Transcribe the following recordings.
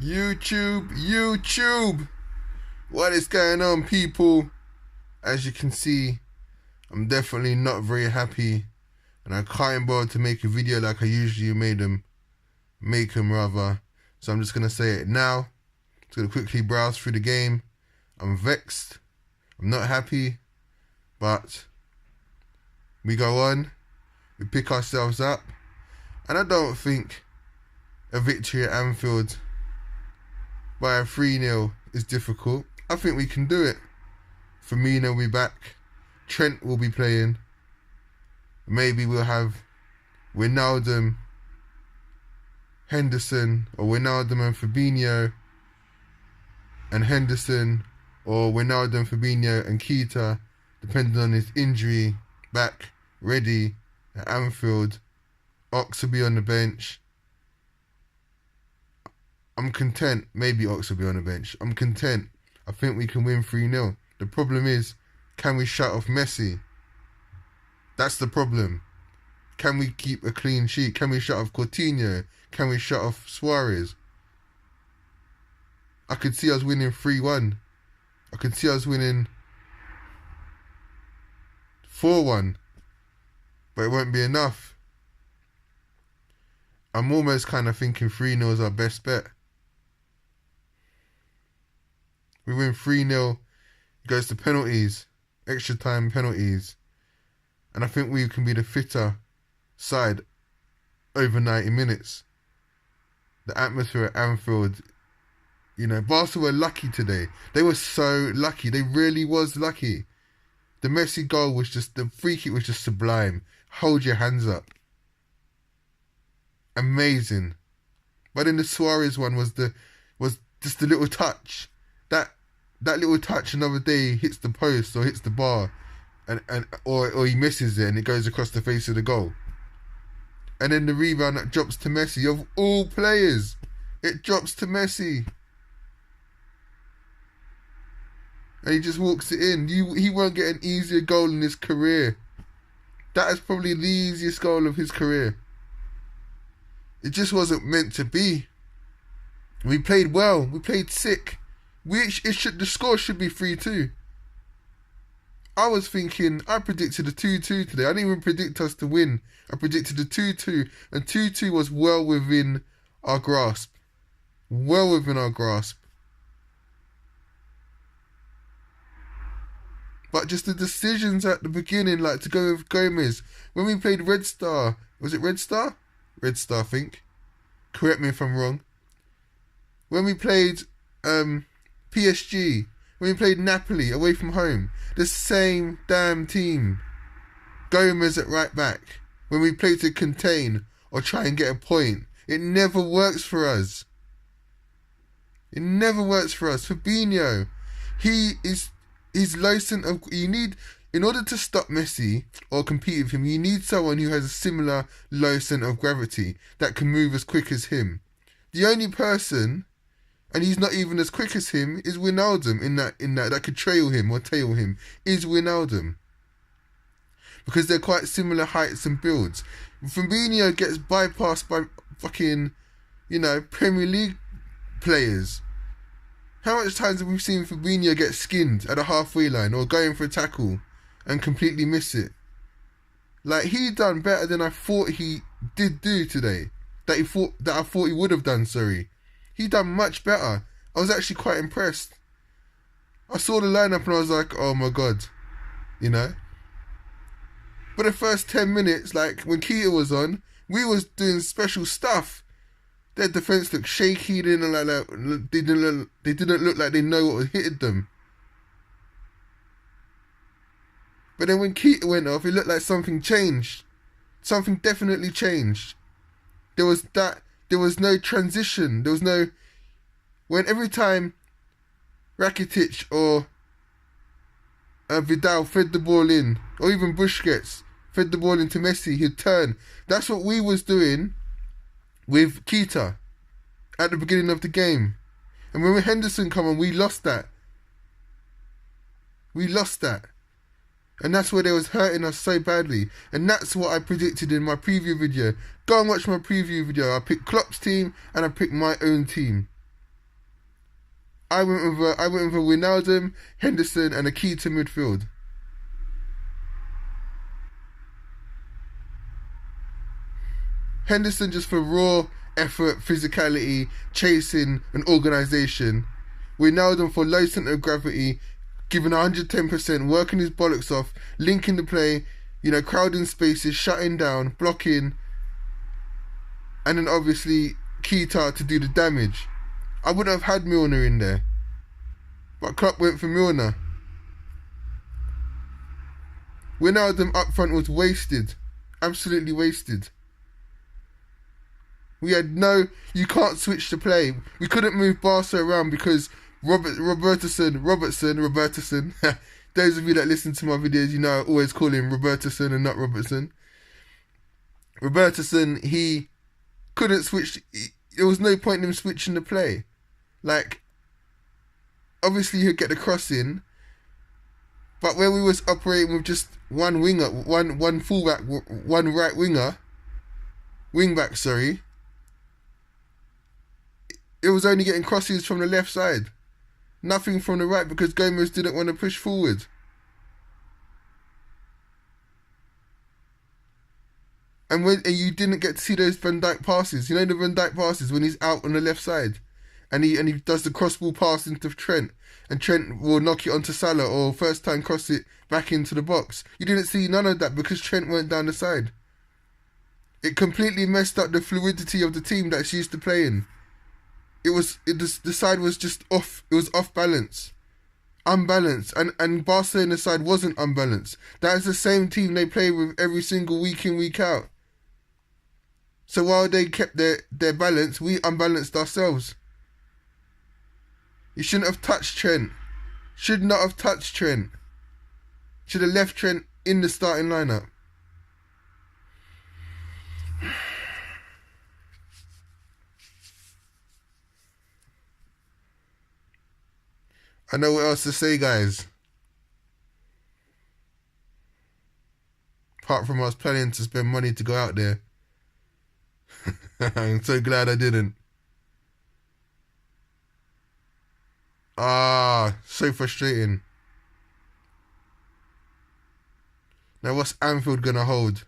YouTube, what is going on, people? As you can see, I'm definitely not very happy, and I can't bother to make a video like I usually make them rather. So I'm just gonna say it now. Just gonna quickly browse through the game. I'm vexed. I'm not happy, but we go on. We pick ourselves up, and I don't think a victory at Anfield by a 3-0 is difficult. I think we can do it. Firmino will be back. Trent will be playing. Maybe we'll have Wijnaldum, Henderson, or Wijnaldum and Fabinho, and Henderson, or Wijnaldum, Fabinho and Keita, depending on his injury, back, ready at Anfield. Ox will be on the bench. I'm content. Maybe Ox will be on the bench. I'm content. I think we can win 3-0. The problem is, can we shut off Messi? That's the problem. Can we keep a clean sheet? Can we shut off Coutinho? Can we shut off Suarez? I could see us winning 3-1. I could see us winning 4-1. But it won't be enough. I'm almost kind of thinking 3-0 is our best bet. We win 3-0, it goes to penalties, extra time penalties. And I think we can be the fitter side over 90 minutes. The atmosphere at Anfield, Barca were lucky today. They were so lucky. They really was lucky. The Messi goal was the free kick was just sublime. Hold your hands up. Amazing. But then the Suarez one was just a little touch. That little touch another day hits the post or hits the bar, or he misses it and it goes across the face of the goal. And then the rebound that drops to Messi, of all players, it drops to Messi. And he just walks it in. He won't get an easier goal in his career. That is probably the easiest goal of his career. It just wasn't meant to be. We played well. We played sick. The score should be 3-2. I predicted a 2-2 today. I didn't even predict us to win. I predicted a 2-2, and 2-2 was well within our grasp. Well within our grasp. But just the decisions at the beginning, like to go with Gomez. When we played Red Star, was it Red Star? Red Star, I think. Correct me if I'm wrong. When we played PSG, when we played Napoli away from home, the same damn team. Gomez at right back. When we play to contain or try and get a point, it never works for us. It never works for us. Fabinho, he's low centre of... In order to stop Messi or compete with him, you need someone who has a similar low centre of gravity that can move as quick as him. The only person, and he's not even as quick as him, is Wijnaldum that could trail him or tail him, is Wijnaldum. Because they're quite similar heights and builds. Fabinho gets bypassed by fucking, Premier League players. How much times have we seen Fabinho get skinned at a halfway line or going for a tackle and completely miss it? Like, he done better than I thought he did do today. That I thought he would have done, sorry. He done much better. I was actually quite impressed. I saw the lineup and I was like, oh my God. But the first 10 minutes, like when Keita was on, we was doing special stuff. Their defence looked shaky. They didn't look like they know what hit them. But then when Keita went off, it looked like something changed. Something definitely changed. There was no transition. When every time Rakitic or Vidal fed the ball in, or even Busquets fed the ball into Messi, he'd turn. That's what we was doing with Keita at the beginning of the game. And when Henderson come on, we lost that. And that's where they was hurting us so badly. And that's what I predicted in my preview video. Go and watch my preview video. I picked Klopp's team and I picked my own team. I went with a Wijnaldum, Henderson, and a key to midfield. Henderson just for raw effort, physicality, chasing, and organisation. Wijnaldum for low centre of gravity, giving 110%, working his bollocks off, linking the play, crowding spaces, shutting down, blocking, and then obviously Keita to do the damage. I wouldn't have had Milner in there, but Klopp went for Milner. Wijnaldum up front was wasted, absolutely wasted. We had you can't switch the play. We couldn't move Barca around because Robertson. Those of you that listen to my videos, I always call him Robertson and not Robertson. Robertson, he couldn't switch. There was no point in him switching the play. Like, obviously he'd get the cross in, but when we was operating with just one winger, one fullback, one right wingback, sorry, it was only getting crosses from the left side. Nothing from the right because Gomez didn't want to push forward. And you didn't get to see those Van Dijk passes. The Van Dijk passes when he's out on the left side, and he does the cross ball pass into Trent, and Trent will knock it onto Salah or first time cross it back into the box. You didn't see none of that because Trent went down the side. It completely messed up the fluidity of the team that's used to playing. The side was just off. It was off balance, unbalanced, and Barcelona's side wasn't unbalanced. That is the same team they play with every single week in, week out. So while they kept their balance, we unbalanced ourselves. You shouldn't have touched Trent. Should not have touched Trent. Should have left Trent in the starting lineup. I know what else to say, guys. Apart from us planning to spend money to go out there. I'm so glad I didn't. So frustrating. Now what's Anfield going to hold?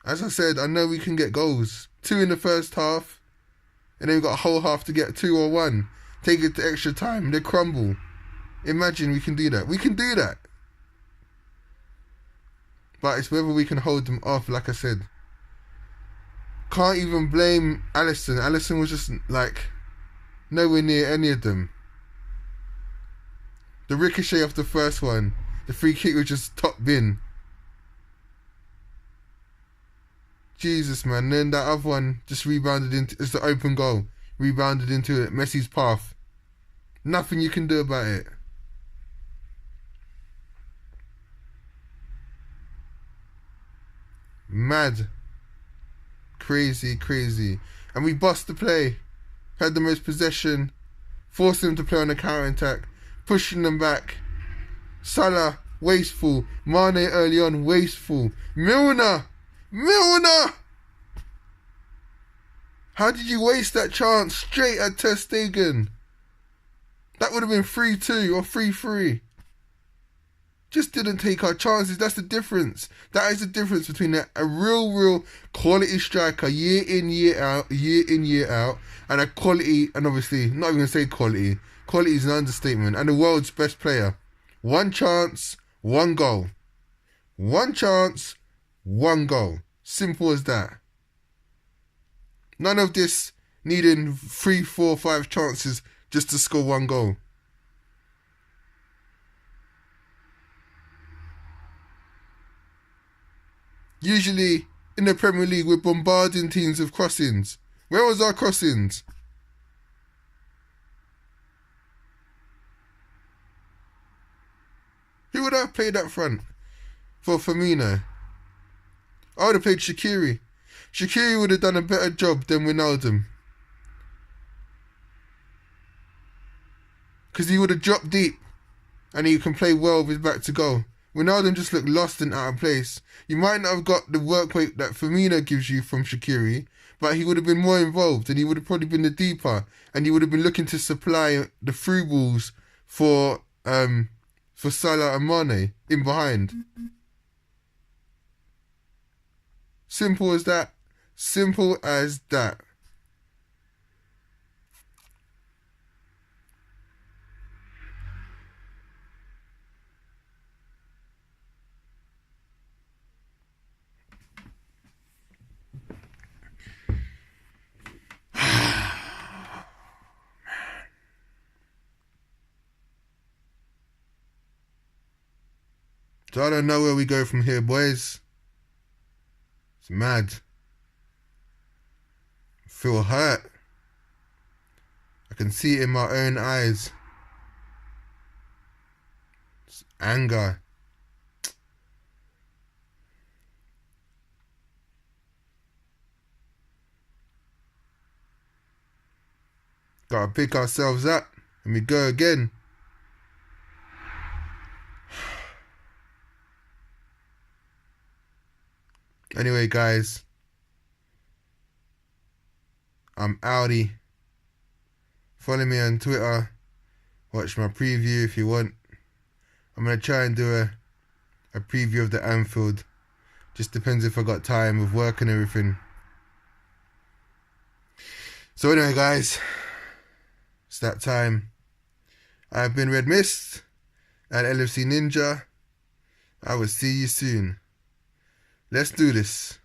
As I said, I know we can get goals. 2 in the first half. And then we've got a whole half to get 2 or 1. Take it to extra time. They crumble. Imagine we can do that. We can do that. But it's whether we can hold them off, like I said. Can't even blame Alisson. Alisson was just nowhere near any of them. The ricochet of the first one. The free kick was just top bin. Jesus, man. And then that other one just rebounded into... It's the open goal. Rebounded into it. Messi's path. Nothing you can do about it. Mad. Crazy. And we bust the play. Had the most possession. Forced them to play on the counter-attack. Pushing them back. Salah, wasteful. Mane early on, wasteful. Milner! How did you waste that chance straight at Ter Stegen? That would have been 3-2 or 3-3. Just didn't take our chances. That's the difference. That is the difference between a real quality striker year in, year out, and a quality, and obviously, not even going to say quality. Quality is an understatement. And the world's best player. 1 chance, 1 goal. 1 chance, 1 goal. Simple as that. None of this needing 3, 4, 5 chances just to score 1 goal. Usually, in the Premier League, we're bombarding teams with crossings. Where was our crossings? Who would have played up front for Firmino? I would have played Shaqiri. Shaqiri would have done a better job than Wijnaldum. Because he would have dropped deep and he can play well with his back to goal. Wijnaldum just looked lost and out of place. You might not have got the work rate that Firmino gives you from Shaqiri, but he would have been more involved, and he would have probably been the deeper, and he would have been looking to supply the through balls for Salah and Mane in behind. Simple as that. Simple as that. So I don't know where we go from here, boys. It's mad. I feel hurt. I can see it in my own eyes. It's anger. Gotta pick ourselves up and we go again. Anyway, guys, I'm outie. Follow me on Twitter. Watch my preview if you want. I'm going to try and do a preview of the Anfield. Just depends if I got time with work and everything. So anyway, guys, it's that time. I've been Red Mist and LFC Ninja. I will see you soon. Let's do this.